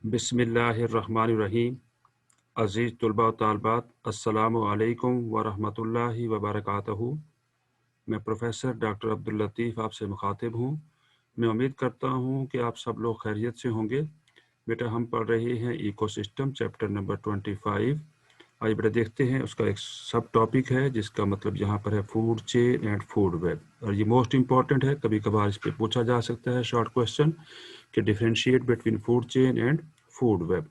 बिस्मिल्लाहिर्रहमानिर्रहीम। अज़ीज़ तुलबा व तालबात, अस्सलामु अलैकुम व रहमतुल्लाहि व बरकातहू। मैं प्रोफेसर डॉक्टर अब्दुल लतीफ़ आपसे मुखातिब हूँ। मैं उम्मीद करता हूँ कि आप सब लोग खैरियत से होंगे। बेटा हम पढ़ रहे हैं इकोसिस्टम चैप्टर नंबर 25। आइए बेटा देखते हैं, उसका एक सब टॉपिक है जिसका मतलब यहाँ पर है food chain and food web, और ये मोस्ट इंपॉर्टेंट है। कभी कभार इस पर पूछा जा सकता है शॉर्ट क्वेश्चन कि differentiate between food chain and food web.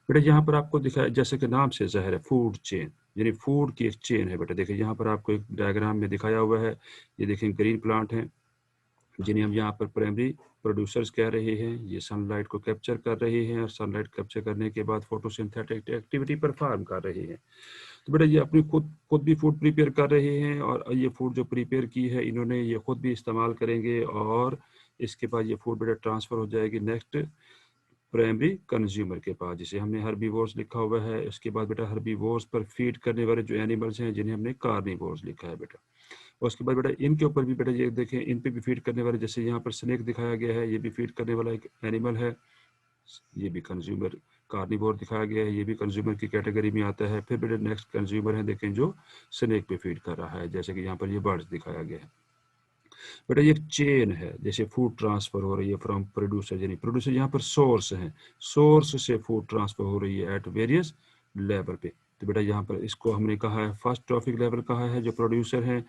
बेटा यहाँ पर आपको दिखाया, जैसे कि नाम से ज़ाहिर है, फूड चेन यानी फूड की एक चेन है। बेटा देखिए यहाँ पर आपको एक डायग्राम में दिखाया हुआ है। ये देखें ग्रीन प्लांट हैं जिन्हें हम यहाँ पर प्राइमरी प्रोड्यूसर्स कह रहे हैं। ये सनलाइट को कैप्चर कर रहे हैं और सनलाइट कैप्चर करने के बाद फोटोसिंथेटिक एक्टिविटी परफॉर्म कर रहे हैं। तो बेटा ये अपनी खुद भी फूड प्रिपेयर कर रहे हैं, और ये फूड जो प्रिपेयर की है इन्होंने ये खुद भी इस्तेमाल करेंगे, और इसके बाद ये फूड बेटा ट्रांसफ़र हो जाएगी नेक्स्ट प्राइमरी कंज्यूमर के पास, जिसे हमने हर्बीवोर्स लिखा हुआ है। इसके बाद बेटा हर्बीवोर्स पर फीड करने वाले जो एनिमल्स हैं जिन्हें हमने कार्निवोर्स लिखा है बेटा। और उसके बाद बेटा इनके ऊपर भी बेटा ये देखें, इन पे भी फीड करने वाले, जैसे यहाँ पर स्नेक दिखाया गया है, ये भी फीड करने वाला एक एनिमल है। ये भी कंज्यूमर कार्निवोर दिखाया गया है, ये भी कंज्यूमर की कैटेगरी में आता है। फिर बेटा नेक्स्ट कंज्यूमर है, देखें जो स्नेक पे फीड कर रहा है, जैसे कि यहाँ पर ये बर्ड्स दिखाया गया है। बेटा ये एक चेन है, जैसे फूड ट्रांसफर हो रही है फ्रॉम प्रोड्यूसर, यानी प्रोड्यूसर यहाँ पर सोर्स है, सोर्स से फूड ट्रांसफर हो रही है एट वेरियस लेवल पे। तो बेटा यहाँ पर इसको हमने कहा है फर्स्ट ट्रॉफिक लेवल कहा है जो प्रोड्यूसर है।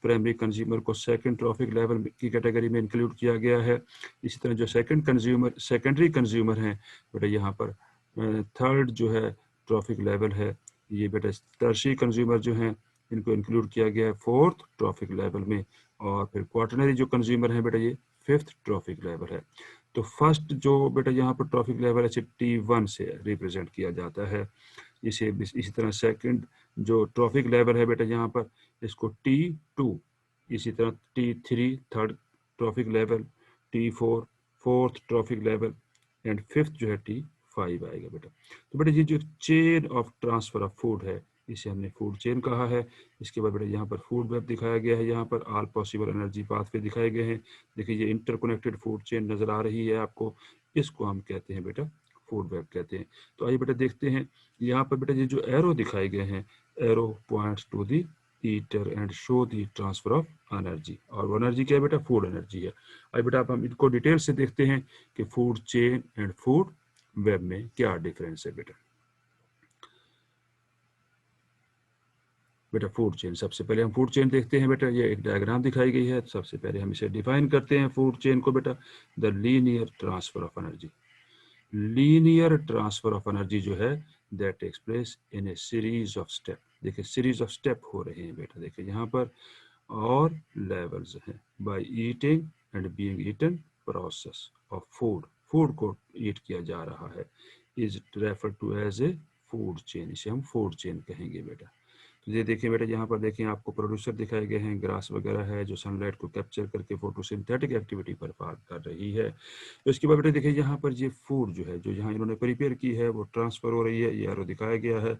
प्राइमरी कंज्यूमर को सेकंड ट्रॉफिक लेवल की कैटेगरी में इंक्लूड किया गया है। इसी तरह जो सेकेंडरी कंज्यूमर हैं बेटा यहाँ पर थर्ड जो है ट्रॉफिक लेवल है। ये बेटा टर्शियरी कंज्यूमर जो हैं इनको इंक्लूड किया गया है फोर्थ ट्रॉफिक लेवल में। और फिर क्वार्टनरी जो कंज्यूमर है बेटा ये फिफ्थ ट्रॉफिक लेवल है। तो फर्स्ट जो बेटा यहाँ पर ट्रॉफिक लेवल है T1 से रिप्रेजेंट किया जाता है। इसी तरह सेकंड जो ट्रॉफिक लेवल है बेटा यहाँ पर, इसको T2, इसी तरह T3 third trophic level, T4 fourth traffic level, and fifth जो है T5 आएगा बेटा। तो बेटा ये जो chain of transfer of food है इसे हमने फूड चेन कहा है। इसके बाद बेटा यहाँ पर फूड वेब दिखाया गया है, यहाँ पर ऑल पॉसिबल एनर्जी पाथवे दिखाए गए हैं। देखिए ये इंटरकनेक्टेड फूड चेन नज़र आ रही है आपको, इसको हम कहते हैं बेटा फूड वेब कहते हैं। तो आइए बेटा देखते हैं, यहाँ पर बेटा ये जो एरो दिखाए गए हैं, arrow points to the eater and show the transfer of energy, और वो एनर्जी क्या है बेटा, फूड एनर्जी है। आइए बेटा अब हम इनको डिटेल से देखते हैं कि food chain and food web में क्या डिफरेंस है बेटा। बेटा फूड चेन, सबसे पहले हम फूड चेन देखते हैं बेटा। ये एक डायग्राम दिखाई गई है, सबसे पहले हम इसे डिफाइन करते हैं फूड चेन को बेटा। The linear transfer of energy, linear transfer of energy जो है that takes place in a series of step. देखिए सीरीज ऑफ स्टेप हो रहे हैं बेटा, देखिए यहाँ पर और लेवल्स हैं। By eating and being eaten process of food, food को ईट किया जा रहा है, is refer to as a food chain, इसे हम फूड चेन कहेंगे बेटा। तो ये देखिए बेटा, यहाँ पर देखें आपको प्रोड्यूसर दिखाए गए हैं, ग्रास वगैरह है जो सनलाइट को कैप्चर करके फोटोसिंथेटिक एक्टिविटी परफॉर्म कर रही है। तो इसके बाद बेटा देखिए यहाँ पर ये फूड जो है जो यहाँ इन्होंने प्रिपेयर की है वो ट्रांसफ़र हो रही है, ये एरो दिखाया गया है,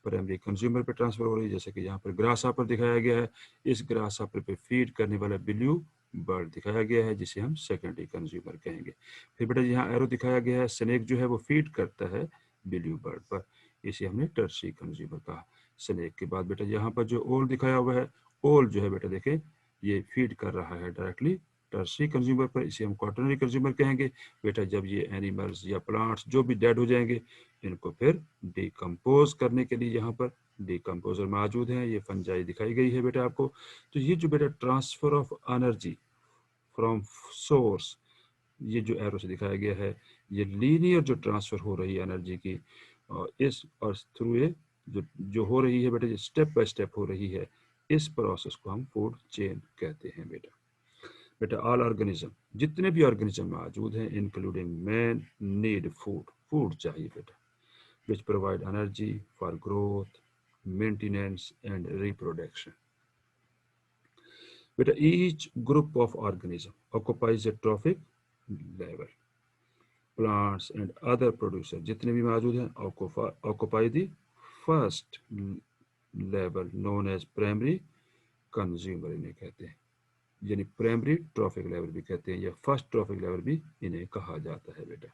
प्राइमरी कंज्यूमर पे ट्रांसफ़र हो रही है। जैसे कि यहाँ पर ग्रास पर दिखाया गया है, इस ग्रास पे फीड करने वाला ब्लू बर्ड दिखाया गया है जिसे हम सेकेंडरी कंज्यूमर कहेंगे। फिर बेटा यहाँ एरो दिखाया गया है, स्नेक जो है वो फीड करता है ब्लू बर्ड पर, इसे हमने टर्शियरी कंज्यूमर कहा। स्नेक के बाद बेटा यहाँ पर जो ओल दिखाया हुआ है, ओल जो है बेटा देखें ये फीड कर रहा है डायरेक्टली टर्शियरी कंज्यूमर पर, इसे हम क्वार्टरनरी कंज्यूमर कहेंगे बेटा। जब ये एनिमल्स या प्लांट्स जो भी डेड हो जाएंगे इनको फिर डिकम्पोज करने के लिए यहाँ पर डिकम्पोजर मौजूद हैं, ये फंजाई दिखाई गई है बेटा आपको। तो ये जो बेटा transfer of energy from source, ये जो एरो से दिखाया गया है, ये लीनियर जो ट्रांसफर हो रही है एनर्जी की, और इस और थ्रू ए जो हो रही है बेटा, ये स्टेप बाय स्टेप हो रही है, इस प्रोसेस को हम फूड चेन कहते हैं बेटा। बेटा ऑल ऑर्गेनिज्म, जितने भी ऑर्गेनिज्म मौजूद हैं including man need food, food चाहिए बेटा, which provide energy for growth, maintenance and reproduction. बेटा each group of organism occupies a trophic level, plants and other producer जितने भी मौजूद हैं occupy the first level known as primary consumer इन्हें कहते हैं, यानी प्राइमरी ट्रॉफिक लेवल भी कहते हैं या फर्स्ट ट्रॉफिक लेवल भी इन्हें कहा जाता है बेटा।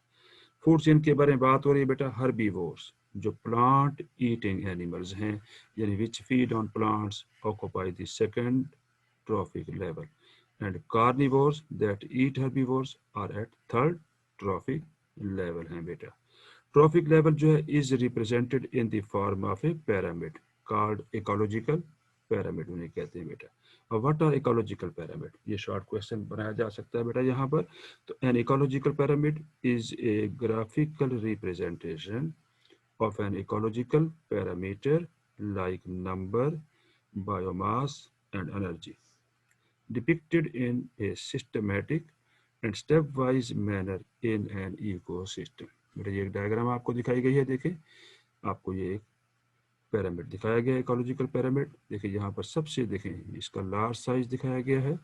फूड चेन के बारे में बात हो रही है बेटा हर्बीवोर्स, जो प्लांट ईटिंग एनिमल्स हैं, यानी which feed on plants occupy the second trophic level, and carnivores that eat herbivores are at third trophic level हैं बेटा। ट्रॉफिक लेवल जो है is represented in the form of a pyramid called ecological pyramid उन्हें कहते हैं बेटा। और what are ecological pyramid, ये शॉर्ट क्वेश्चन बनाया जा सकता है बेटा यहाँ पर। तो an ecological pyramid is a graphical representation of an ecological parameter like number, biomass, and energy, depicted in a systematic and stepwise manner in an ecosystem। बेटा ये एक डायग्राम आपको दिखाई गई है, देखें आपको ये एक पैरामिड दिखाया गया है, इकोलॉजिकल पैरामिड। देखिए यहाँ पर सबसे देखें इसका लार्ज साइज दिखाया गया है,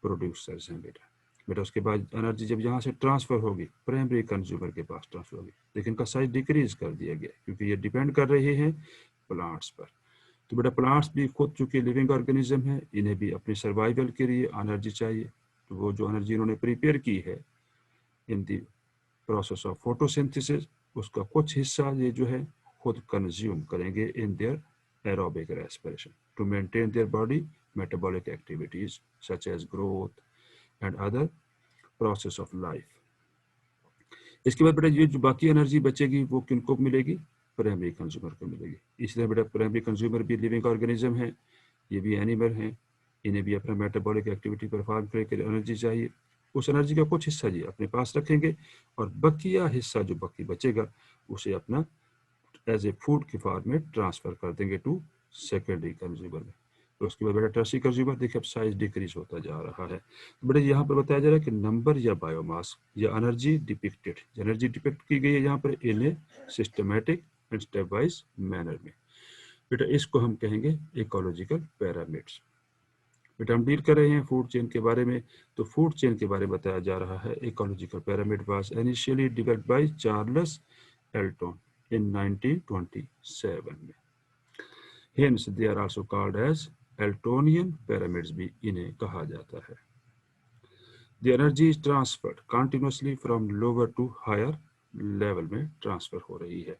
प्रोड्यूसर्स हैं बेटा। बेटा उसके बाद एनर्जी जब यहाँ से ट्रांसफर होगी प्राइमरी कंज्यूमर के पास ट्रांसफर होगी, लेकिन इनका साइज डिक्रीज कर दिया गया क्योंकि ये डिपेंड कर रहे हैं प्लांट्स पर। तो बेटा प्लांट्स भी खुद चूंकि लिविंग ऑर्गेनिज्म है, इन्हें भी अपने सर्वाइवल के लिए एनर्जी चाहिए। तो वो जो एनर्जी इन्होंने प्रिपेयर की है in the process of photosynthesis, उसका कुछ हिस्सा ये जो है खुद कंज्यूम करेंगे in their aerobic respiration to maintain their body metabolic activities such as growth and other process of life. इसके बाद बेटा ये जो बाकी एनर्जी बचेगी वो किनको मिलेगी, प्राइमरी कंज्यूमर को मिलेगी। इसलिए बेटा प्राइमरी कंज्यूमर भी लिविंग ऑर्गेनिज्म है, ये भी एनिमल हैं, इन्हें भी अपना मेटाबॉलिक एक्टिविटी परफॉर्म करने के लिए एनर्जी चाहिए। उस एनर्जी का कुछ हिस्सा जी अपने पास रखेंगे और बकिया हिस्सा जो बाकी बचेगा उसे अपना एज ए फूड के फॉर्म में ट्रांसफर कर देंगे टू सेकेंडरी कंज्यूमर में। तो उसके बाद बेटा टर्शियरी कंज्यूमर देखिए अब साइज डिक्रीज होता जा रहा है। तो बेटा यहाँ पर बताया जा रहा है कि नंबर या बायोमास या एनर्जी डिपिक्टेड, एनर्जी डिपिक्ट की गई है यहाँ पर in a systematic and stepwise manner में। बेटा इसको हम कहेंगे इकोलॉजिकल पैरामिड्स। बेटा हम डील कर रहे हैं फूड चेन के बारे में, तो फूड चेन के बारे में बताया जा रहा है ecological pyramid was initially developed by Charles Elton in 1927 में। Hence they are also called as Eltonian pyramids भी इन्हें कहा जाता है। The energy is transferred continuously from lower to higher level में ट्रांसफर हो रही है।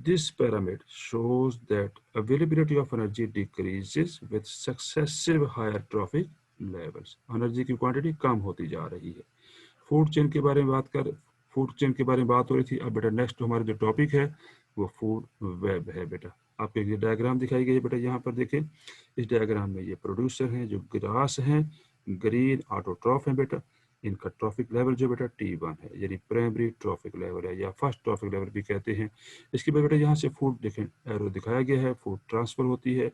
This pyramid shows that availability of energy decreases with successive higher trophic levels। Energy की क्वांटिटी कम होती जा रही है। फूड चेन के बारे में फूड चेन के बारे में बात हो रही थी। अब बेटा नेक्स्ट हमारा जो टॉपिक है वो फूड वेब है बेटा। आपको एक डायग्राम दिखाई गई है बेटा, यहाँ पर देखें इस डायग्राम में ये प्रोड्यूसर हैं जो ग्रास हैं, ग्रीन ऑटोट्रॉफ हैं बेटा। इनका ट्रॉफिक लेवल जो बेटा T1 है, यानी प्राइमरी ट्रॉफिक लेवल है या फर्स्ट ट्रॉफिक लेवल भी कहते हैं। इसके बाद बेटा यहाँ से फूड देखें एरो दिखाया गया है, फूड ट्रांसफर होती है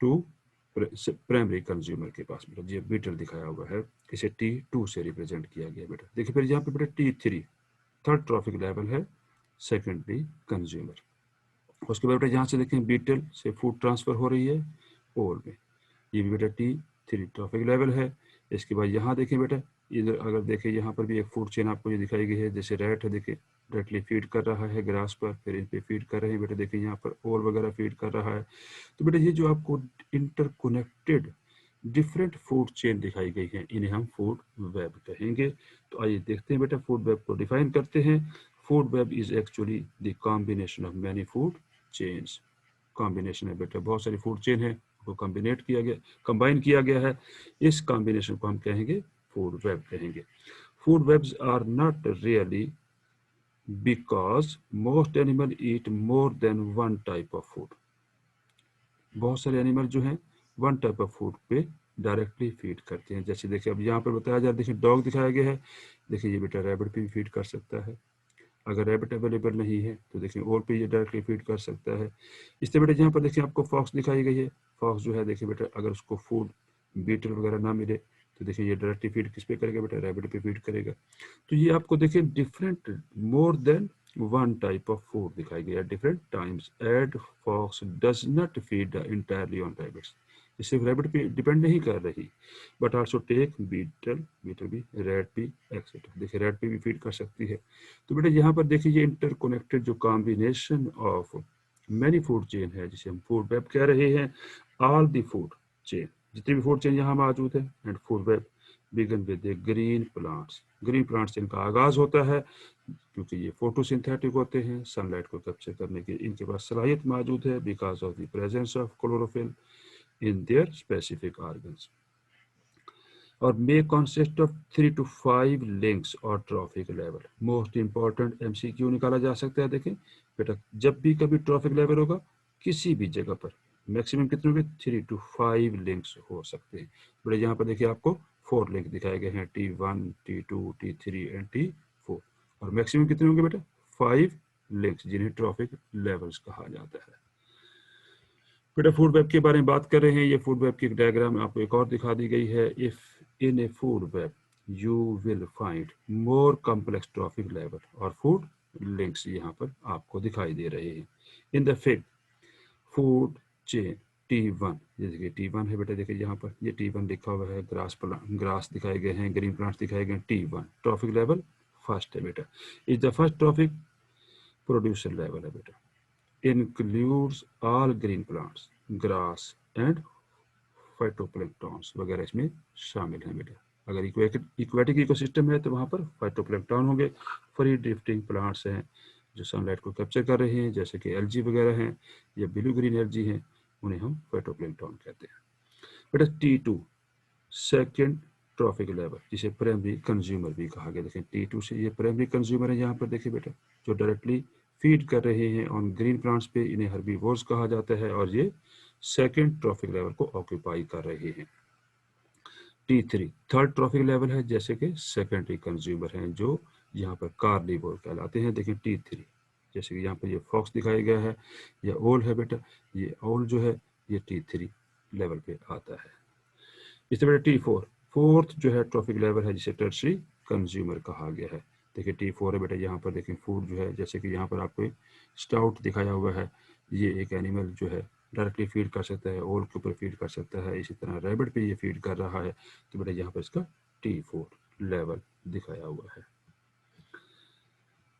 टू प्राइमरी कंज्यूमर के पास। बेटा ये बीटल दिखाया हुआ है, इसे T2 से रिप्रेजेंट किया गया बेटा। देखिए फिर यहाँ पे बेटा T3 थर्ड ट्रॉफिक लेवल है, सेकेंडरी कंज्यूमर। उसके बाद बेटा यहाँ से देखें बीटल से फूड ट्रांसफर हो रही है ओल में, ये भी बेटा T3 ट्रॉफिक लेवल है। इसके बाद यहाँ देखें बेटा, इधर अगर देखें यहाँ पर भी एक फूड चेन आपको ये दिखाई गई है, जैसे रैट है, देखिए डायरेक्टली फीड कर रहा है ग्रास पर, फिर इन पे फीड कर रहे हैं बेटा। देखिए यहाँ पर ओल वगैरह फीड कर रहा है। तो बेटा ये जो आपको इंटरकनेक्टेड डिफरेंट फूड चेन दिखाई गई है, इन्हें हम फूड वेब कहेंगे। तो आइए देखते हैं बेटा फूड वेब को डिफाइन करते हैं। Food web is actually the combination of many food chains. Combination है बेटा, बहुत सारी फूड चेन है, को कंबाइन किया गया है। इस कॉम्बिनेशन को हम कहेंगे फूड वेब कहेंगे। Food webs are not really because most animal eat more than one type of food. बहुत सारे एनिमल जो हैं वन टाइप ऑफ फूड पे डायरेक्टली फीड करते हैं। जैसे देखिए अब यहाँ पर बताया जा रहा है, देखिए डॉग दिखाया गया है, देखिए ये बेटा रैबिट पे भी फीड कर सकता है। अगर रैबिट अवेलेबल नहीं है तो देखिए और पे ये डायरेक्टली फीड कर सकता है। इससे बेटा यहाँ पर देखिए आपको फॉक्स दिखाई गई है। फॉक्स जो है देखिए बेटा अगर उसको फूड बीटल वगैरह ना मिले तो देखिए ये डायरेक्टली फीड किस पे करेगा बेटा, रैबिट पे फीड करेगा। तो ये आपको देखिए different more than one type of food दिखाई गया different times and fox does not feed entirely on rabbits. ये सिर्फ रैबिट पे डिपेंड नहीं कर रही, बट आल्सो टेक बीटल भी, रैट भी एक्सेट्रा। देखिए रैट पे भी फीड कर सकती है। तो बेटा यहाँ पर देखिए ये इंटरकनेक्टेड जो combination of many food chain है जिसे हम फूड वेब कह रहे हैं। ऑल द फूड चेन, जितनी भी फूड चेन यहाँ मौजूद है and food web begin with the green plants. Green plants से इनका आगाज होता है क्योंकि ये फोटोसिंथेटिक होते हैं, सनलाइट को कैप्चर करने की इनके पास सलाहियत मौजूद है because of the presence of chlorophyll in their specific organs. और मे कॉन्सिस्ट ऑफ 3 to 5 लिंक्स और trophic level. Most important MCQ निकाला जा सकता है। देखें बेटा, जब भी कभी ट्रॉफिक लेवल होगा किसी भी जगह पर मैक्सिमम कितने होंगे, 3 to 5 लिंक्स हो सकते हैं। बेटा यहाँ पर देखिए आपको 4 लिंक दिखाए गए हैं, T1, T2, T3 and T4। और मैक्सिमम कितने होंगे बेटा, 5 लिंक्स, जिन्हें ट्रॉफिक लेवल्स कहा जाता है। बेटा फूड वेब के बारे में बात कर रहे हैं। ये फूड वेब की डायग्राम आपको एक और दिखा दी गई है। If in a food web you will find more complex trophic level और फूड लिंक्स यहाँ पर आपको दिखाई दे रहे हैं। In the fig food chain T1, ये देखिए T1 है बेटा, देखिए यहाँ पर ये T1 लिखा हुआ है। ग्रास दिखाए गए हैं, ग्रीन प्लांट्स दिखाए गए हैं। T1 ट्रॉफिक लेवल फर्स्ट है बेटा, is the first trophic producer level है बेटा। Includes all green plants, grass and phytoplanktons वगैरह इसमें शामिल हैं बेटा। अगर इक्वेटिक इकोसिस्टम है तो वहाँ पर फाइटोप्लैंक्टन होंगे। फ्री ड्रिफ्टिंग प्लांट्स हैं जो सनलाइट को कैप्चर कर रहे हैं, जैसे कि एल्जी वगैरह हैं या ब्लू ग्रीन एल्जी हैं, उन्हें हम फाइटोप्लैंक्टन कहते हैं बेटा। T2 सेकेंड ट्रॉफिक लेवल, जिसे प्राइमरी कंज्यूमर भी कहा गया। देखें T2 से ये प्राइमरी कंज्यूमर है। यहाँ पर देखिए बेटा, जो डायरेक्टली फीड कर रहे हैं ऑन ग्रीन प्लांट्स पे, इन्हें हर्बीवोर्स कहा जाता है और ये सेकेंड ट्रॉफिक लेवल को ऑक्यूपाई कर रहे हैं। T3 थर्ड ट्रॉफिक लेवल है, जैसे कि सेकेंडरी कंज्यूमर हैं जो यहाँ पर कार्निवोर कहलाते हैं। देखिए T3, जैसे कि यहाँ पर ये फॉक्स दिखाया गया है या ओल है बेटा, ये ओल जो है ये T3 लेवल पे आता है। इससे बेटा T4 फोर्थ जो है ट्रॉफिक लेवल है, जिसे टर्शरी कंज्यूमर कहा गया है। देखिए T4 है बेटा, यहाँ पर देखिए फूड जो है, जैसे कि यहाँ पर आपको स्टाउट दिखाया हुआ है। ये एक एनिमल जो है डायरेक्टली फीड कर सकता है, ओल के ऊपर फीड कर सकता है, इसी तरह रैबिट पे ये फीड कर रहा है। तो बेटा यहाँ पर इसका T4 लेवल दिखाया हुआ है।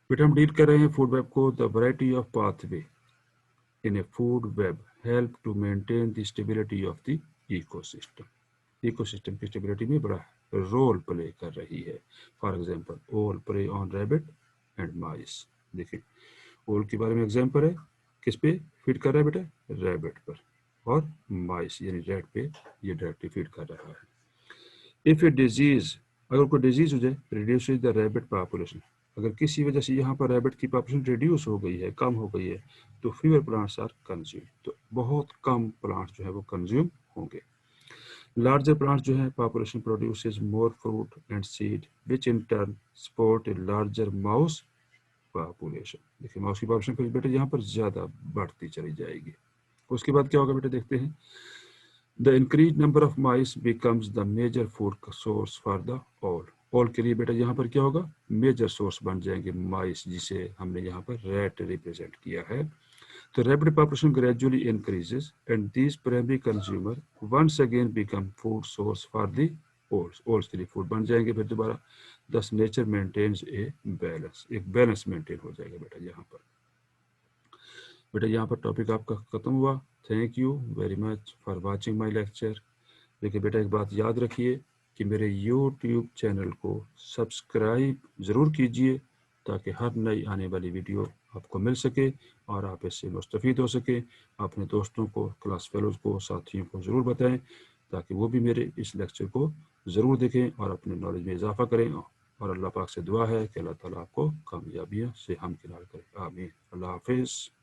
बेटा हम डील कर रहे हैं फूड वेब को। The variety of pathway in a food web help to maintain the stability of the ecosystem. Ecosystem की स्टेबिलिटी में बड़ा रोल प्ले कर रही है। For example owl prey on rabbit and mice. देखिए ओल के बारे में एग्जांपल है, किस पे फीड कर रहा है बेटा, रैबिट पर, और माइस यानी रैट पे ये डायरेक्टली फीड कर रहा है। इफ ए डिजीज, अगर कोई डिजीज हो जाए, रिड्यूसेस द रैबिट पॉपुलेशन, अगर किसी वजह से यहाँ पर रैबिट की पॉपुलेशन रिड्यूस हो गई है, कम हो गई है, तो फ्यूअर प्लांट्स आर कंज्यूम, तो बहुत कम प्लांट्स जो है वो कंज्यूम होंगे। Larger plants जो है population produces more fruit and seed, which in turn support a larger mouse population। देखिए माउस की पॉपुलेशन फिर बेटे यहाँ पर ज़्यादा बढ़ती चली जाएगी। उसके बाद क्या होगा बेटे, देखते हैं। The increased number of mice becomes the major food source for the owl। ओल के लिए बेटा यहाँ पर क्या होगा, मेजर सोर्स बन जाएंगे माइस, जिसे हमने यहाँ पर रैट रिप्रेजेंट किया है। The rapid population gradually increases and these primary consumer once again become food source for the owls। Owls के लिए फूड बन जाएंगे फिर दोबारा। Thus nature maintains a balance, एक बैलेंस मेंटेन हो जाएगा बेटा यहाँ पर। बेटा यहाँ पर टॉपिक आपका खत्म हुआ। Thank you very much for watching my lecture. देखिए बेटा एक बात याद रखिए कि मेरे यूट्यूब चैनल को सब्सक्राइब ज़रूर कीजिए ताकि हर नई आने वाली वीडियो आपको मिल सके और आप इससे मुस्तफ़ीद हो सके। अपने दोस्तों को, क्लास फेलोज़ को, साथियों को ज़रूर बताएं ताकि वो भी मेरे इस लेक्चर को ज़रूर देखें और अपने नॉलेज में इजाफ़ा करें। और अल्लाह पाक से दुआ है कि अल्लाह ताला आपको कामयाबियों से हमकिनार करे। आमीन। अल्लाह हाफिज़।